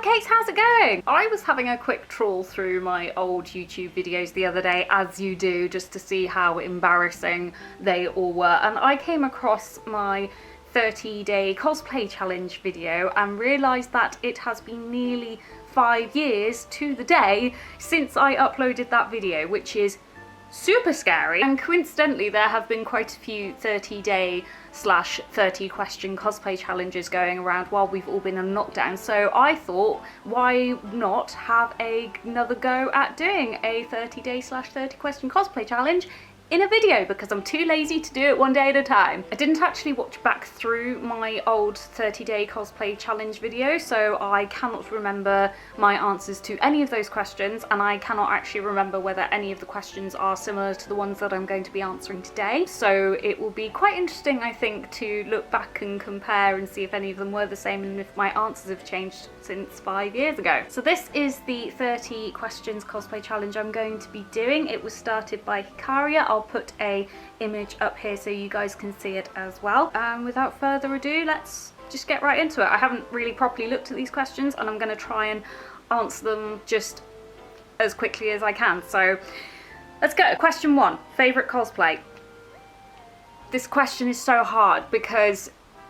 Cupcakes, how's it going? I was having a quick trawl through my old YouTube videos the other day, as you do, just to see how embarrassing they all were, and I came across my 30-day cosplay challenge video and realised that it has been nearly 5 years to the day since I uploaded that video, which is super scary. And coincidentally, there have been quite a few 30-day / 30-question cosplay challenges going around while we've all been in lockdown, so I thought, why not have another go at doing a 30-day / 30-question cosplay challenge in a video, because I'm too lazy to do it one day at a time. I didn't actually watch back through my old 30-day cosplay challenge video, so I cannot remember my answers to any of those questions, and I cannot actually remember whether any of the questions are similar to the ones that I'm going to be answering today. So it will be quite interesting, I think, to look back and compare and see if any of them were the same and if my answers have changed since 5 years ago. So this is the 30 questions cosplay challenge I'm going to be doing. It was started by Hikaria. I'll put a image up here so you guys can see it as well. Without further ado, let's just get right into it. I haven't really properly looked at these questions, and I'm going to try and answer them just as quickly as I can. So let's go. Question 1, favourite cosplay. This question is so hard because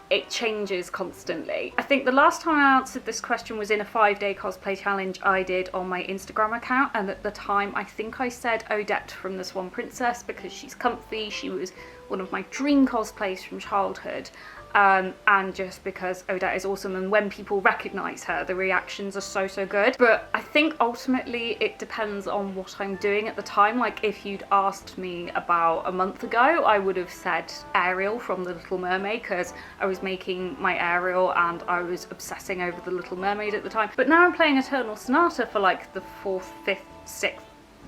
it changes constantly. I think the last time I answered this question was in a 5-day cosplay challenge I did on my Instagram account, and at the time I think I said Odette from the Swan Princess because she's comfy. She was one of my dream cosplays from childhood, and just because Odette is awesome, and when people recognise her, the reactions are so good. But I think ultimately it depends on what I'm doing at the time. Like, if you'd asked me about a month ago, I would have said Ariel from The Little Mermaid, because I was making my Ariel and I was obsessing over The Little Mermaid at the time. But now I'm playing Eternal Sonata for like the 4th, 5th, 6th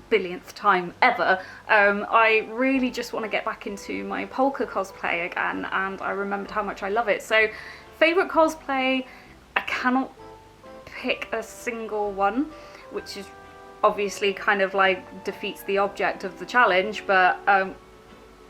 billionth time ever. I really just want to get back into my polka cosplay again, and I remembered how much I love it. So favourite cosplay, I cannot pick a single one, which is obviously kind of like defeats the object of the challenge, but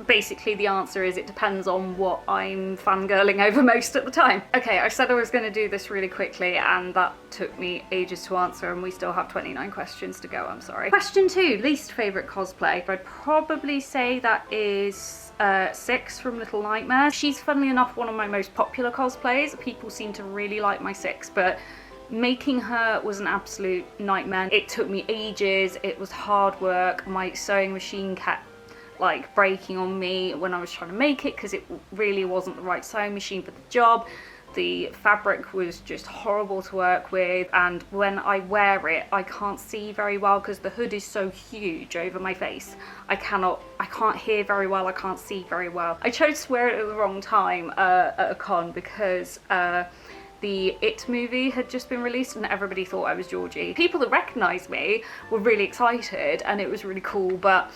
basically the answer is it depends on what I'm fangirling over most at the time. Okay, I said I was going to do this really quickly, and that took me ages to answer, and we still have 29 questions to go. I'm sorry. Question 2, least favourite cosplay. I'd probably say that is Six from Little Nightmares. She's, funnily enough, one of my most popular cosplays. People seem to really like my Six, but making her was an absolute nightmare. It took me ages, it was hard work. My sewing machine kept like breaking on me when I was trying to make it because it really wasn't the right sewing machine for the job. The fabric was just horrible to work with, and when I wear it I can't see very well because the hood is so huge over my face. I can't hear very well, I can't see very well. I chose to wear it at the wrong time at a con because the It movie had just been released and everybody thought I was Georgie. People that recognised me were really excited and it was really cool, but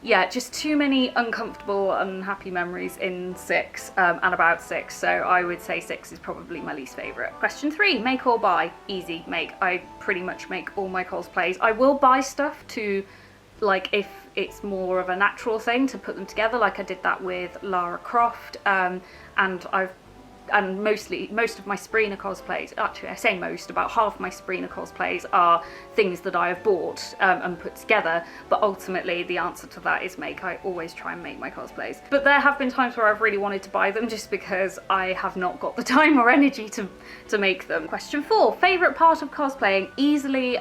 yeah, just too many uncomfortable, unhappy memories in Six and about Six, so I would say Six is probably my least favourite. Question 3, make or buy? Easy, make. I pretty much make all my cosplays. I will buy stuff to, like, if it's more of a natural thing to put them together, like I did that with Lara Croft, and most of my Sabrina cosplays, actually I say most, about half my Sabrina cosplays are things that I have bought and put together, but ultimately the answer to that is make. I always try and make my cosplays. But there have been times where I've really wanted to buy them just because I have not got the time or energy to make them. Question 4, favourite part of cosplaying? Easily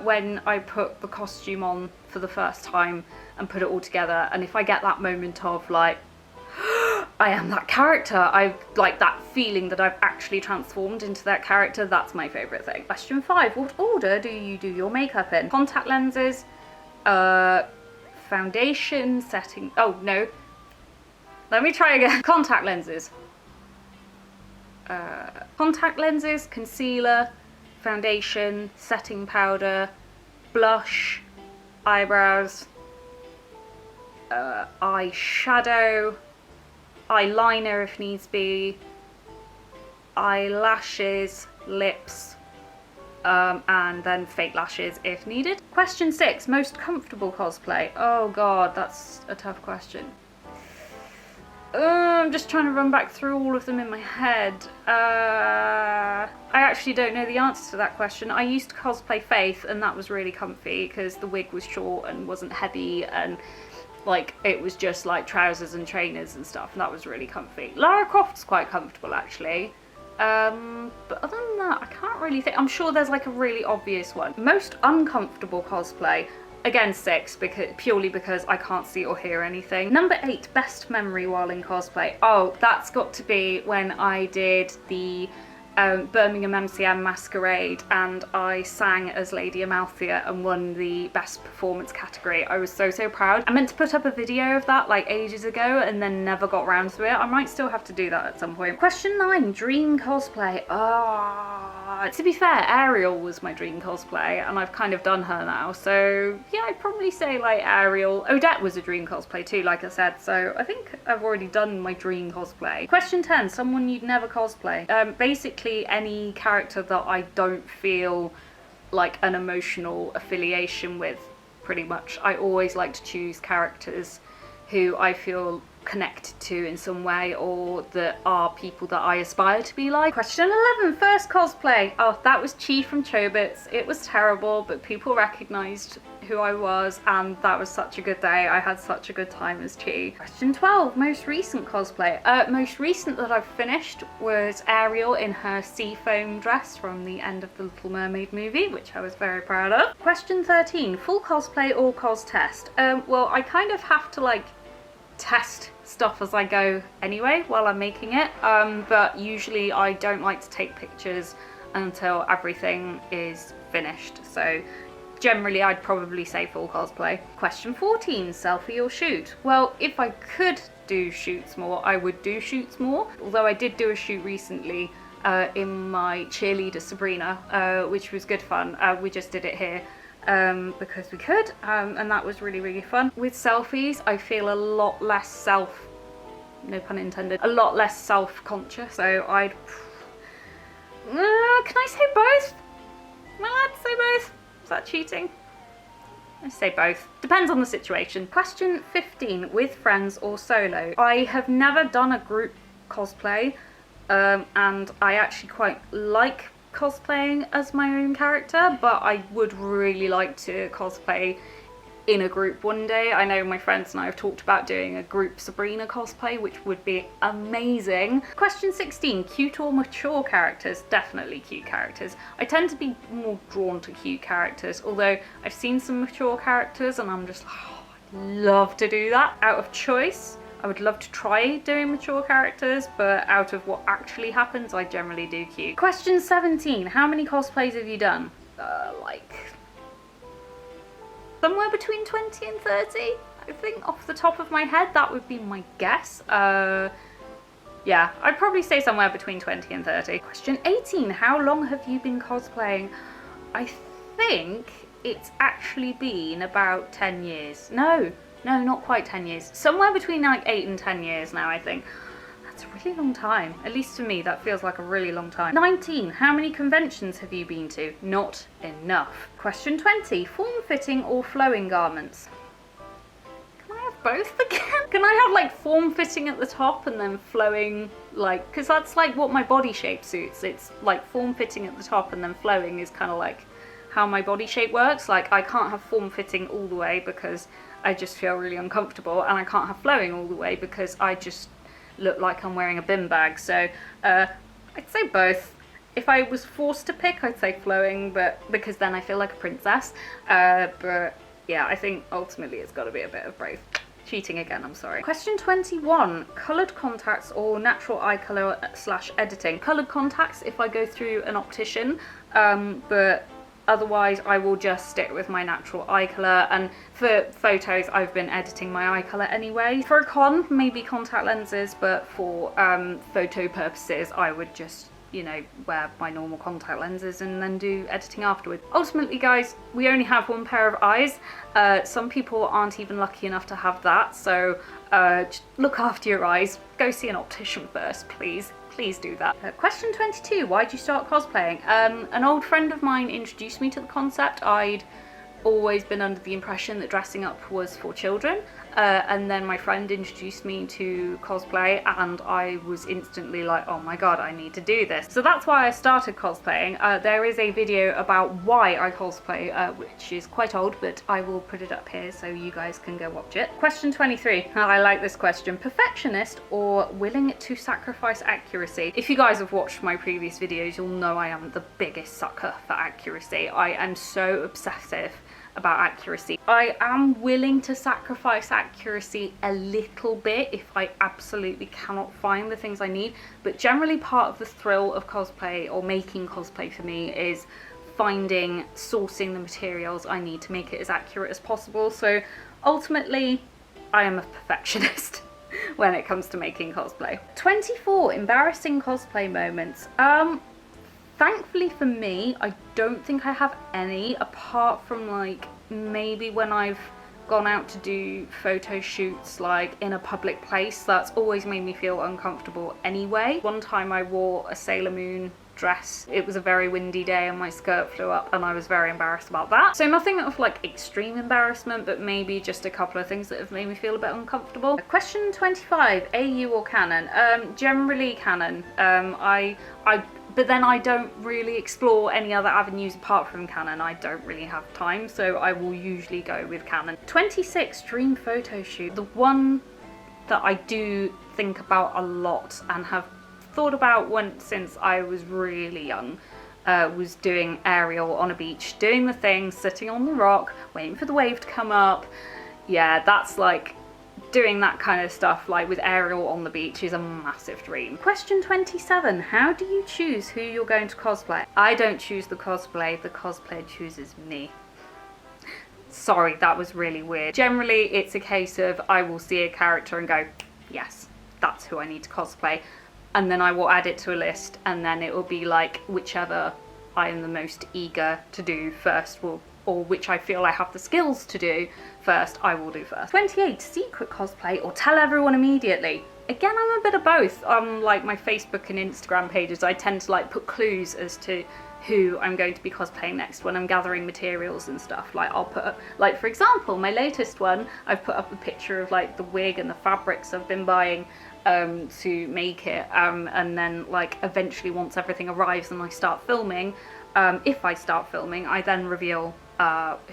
when I put the costume on for the first time and put it all together, and if I get that moment of like, I am that character, I like that feeling that I've actually transformed into that character, that's my favourite thing. Question 5, what order do you do your makeup in? Contact lenses, foundation, setting, oh no, let me try again. Contact lenses, concealer, foundation, setting powder, blush, eyebrows, eyeshadow, eyeliner if needs be, eyelashes, lips, and then fake lashes if needed. Question 6, most comfortable cosplay. Oh god, that's a tough question. I'm just trying to run back through all of them in my head. I actually don't know the answer to that question. I used to cosplay Faith, and that was really comfy because the wig was short and wasn't heavy, and like it was just like trousers and trainers and stuff, and that was really comfy. Lara Croft's quite comfortable actually. But other than that, I can't really think. I'm sure there's like a really obvious one. Most uncomfortable cosplay. Again, 6, purely because I can't see or hear anything. Number 8, best memory while in cosplay. Oh, that's got to be when I did the Birmingham MCM Masquerade and I sang as Lady Amalthea and won the best performance category. I was so proud. I meant to put up a video of that like ages ago and then never got round to it. I might still have to do that at some point. Question 9, dream cosplay. To be fair, Ariel was my dream cosplay and I've kind of done her now, so yeah, I'd probably say like Ariel. Odette was a dream cosplay too, like I said, so I think I've already done my dream cosplay. Question 10, someone you'd never cosplay. Basically any character that I don't feel like an emotional affiliation with, pretty much. I always like to choose characters who I feel connected to in some way, or that are people that I aspire to be like. Question 11, first cosplay. Oh, that was Chi from Chobits. It was terrible, but people recognised who I was, and that was such a good day. I had such a good time as Chi. Question 12, most recent cosplay. Most recent that I've finished was Ariel in her seafoam dress from the end of the Little Mermaid movie, which I was very proud of. Question 13, full cosplay or cos test. Well, I kind of have to like test stuff as I go anyway while I'm making it, but usually I don't like to take pictures until everything is finished, so generally I'd probably say full cosplay. Question 14, selfie or shoot. Well, if I could do shoots more, I would do shoots more, although I did do a shoot recently in my cheerleader Sabrina, which was good fun. We just did it here because we could, and that was really fun. With selfies, I feel a lot less no pun intended, a lot less self-conscious, so I'd... can I say both? Am I allowed to say both? Is that cheating? I say both. Depends on the situation. Question 15, with friends or solo. I have never done a group cosplay, and I actually quite like cosplaying as my own character, but I would really like to cosplay in a group one day. I know my friends and I have talked about doing a group Sabrina cosplay, which would be amazing. Question 16, cute or mature characters? Definitely cute characters. I tend to be more drawn to cute characters, although I've seen some mature characters and I'm just like, oh, I'd love to do that. Out of choice, I would love to try doing mature characters, but out of what actually happens, I generally do cute. Question 17, how many cosplays have you done? Like somewhere between 20 and 30, I think, off the top of my head. That would be my guess. Yeah, I'd probably say somewhere between 20 and 30. Question 18, how long have you been cosplaying? I think it's actually been about 10 years. No, not quite 10 years. Somewhere between like 8 and 10 years now, I think. That's a really long time. At least to me, that feels like a really long time. 19, how many conventions have you been to? Not enough. Question 20, form-fitting or flowing garments? Can I have both again? Can I have like form-fitting at the top and then flowing, like, because that's like what my body shape suits. It's like form-fitting at the top and then flowing is kind of like how my body shape works. Like, I can't have form-fitting all the way because I just feel really uncomfortable, and I can't have flowing all the way because I just look like I'm wearing a bin bag. So I'd say both. If I was forced to pick, I'd say flowing, but because then I feel like a princess. But yeah, I think ultimately it's got to be a bit of both. Cheating again, I'm sorry. Question 21, coloured contacts or natural eye colour / editing. Coloured contacts if I go through an optician, but otherwise I will just stick with my natural eye colour, and for photos I've been editing my eye colour anyway. For a con, maybe contact lenses, but for photo purposes I would just, you know, wear my normal contact lenses and then do editing afterwards. Ultimately guys, we only have one pair of eyes. Some people aren't even lucky enough to have that, so just look after your eyes. Go see an optician first, please. Please do that. Question 22, why'd you start cosplaying? An old friend of mine introduced me to the concept. I'd always been under the impression that dressing up was for children, and then my friend introduced me to cosplay, and I was instantly like, oh my god, I need to do this. So that's why I started cosplaying. There is a video about why I cosplay, which is quite old, but I will put it up here so you guys can go watch it. Question 23. I like this question. Perfectionist or willing to sacrifice accuracy? If you guys have watched my previous videos, you'll know I am the biggest sucker for accuracy. I am so obsessive about accuracy. I am willing to sacrifice accuracy a little bit if I absolutely cannot find the things I need, but generally part of the thrill of cosplay, or making cosplay for me, is sourcing the materials I need to make it as accurate as possible. So ultimately, I am a perfectionist when it comes to making cosplay. 24 embarrassing cosplay moments. Thankfully for me, I don't think I have any, apart from like maybe when I've gone out to do photo shoots like in a public place. That's always made me feel uncomfortable anyway. One time I wore a Sailor Moon dress. It was a very windy day and my skirt flew up and I was very embarrassed about that. So nothing of like extreme embarrassment, but maybe just a couple of things that have made me feel a bit uncomfortable. Question 25, AU or canon? Generally canon. But then I don't really explore any other avenues apart from canon. I don't really have time, so I will usually go with canon. 26, dream photo shoot. The one that I do think about a lot and have thought about since I was really young was doing aerial on a beach, doing the thing, sitting on the rock, waiting for the wave to come up. Yeah, that's like, doing that kind of stuff like with aerial on the beach is a massive dream. Question 27, how do you choose who you're going to cosplay? I don't choose the cosplay chooses me. Sorry, that was really weird. Generally, it's a case of I will see a character and go, yes, that's who I need to cosplay. And then I will add it to a list, and then it will be like whichever I am the most eager to do first or which I feel I have the skills to do first, I will do first. 28, secret cosplay or tell everyone immediately? Again, I'm a bit of both. Like my Facebook and Instagram pages, I tend to like put clues as to who I'm going to be cosplaying next when I'm gathering materials and stuff. Like I'll put up, like for example, my latest one, I've put up a picture of like the wig and the fabrics I've been buying to make it, and then like eventually once everything arrives and I start filming, if I start filming, I then reveal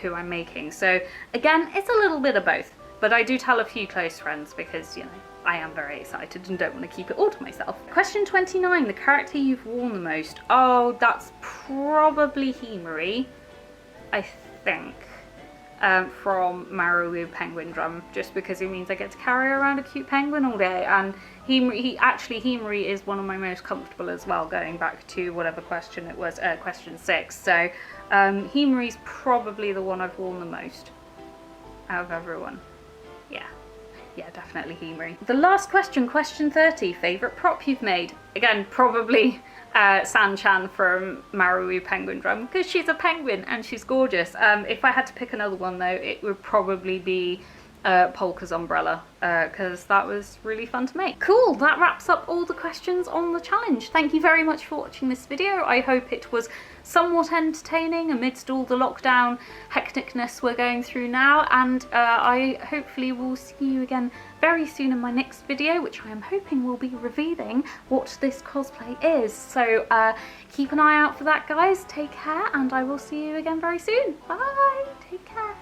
who I'm making. So again, it's a little bit of both, but I do tell a few close friends because, you know, I am very excited and don't want to keep it all to myself. Question 29, the character you've worn the most. Oh, that's probably Himari, I think, from Maru Penguin Drum, just because it means I get to carry around a cute penguin all day, and Himari is one of my most comfortable as well, going back to whatever question it was, question 6. So Himari's probably the one I've worn the most out of everyone. Yeah, definitely Himari. The last question, question 30, favourite prop you've made? Again, probably San-chan from Maru Penguin Drum, because she's a penguin and she's gorgeous. If I had to pick another one though, it would probably be Polka's umbrella, because that was really fun to make. Cool, that wraps up all the questions on the challenge. Thank you very much for watching this video. I hope it was somewhat entertaining amidst all the lockdown hecticness we're going through now, and I hopefully will see you again very soon in my next video, which I am hoping will be revealing what this cosplay is. So keep an eye out for that, guys. Take care, and I will see you again very soon. Bye, take care.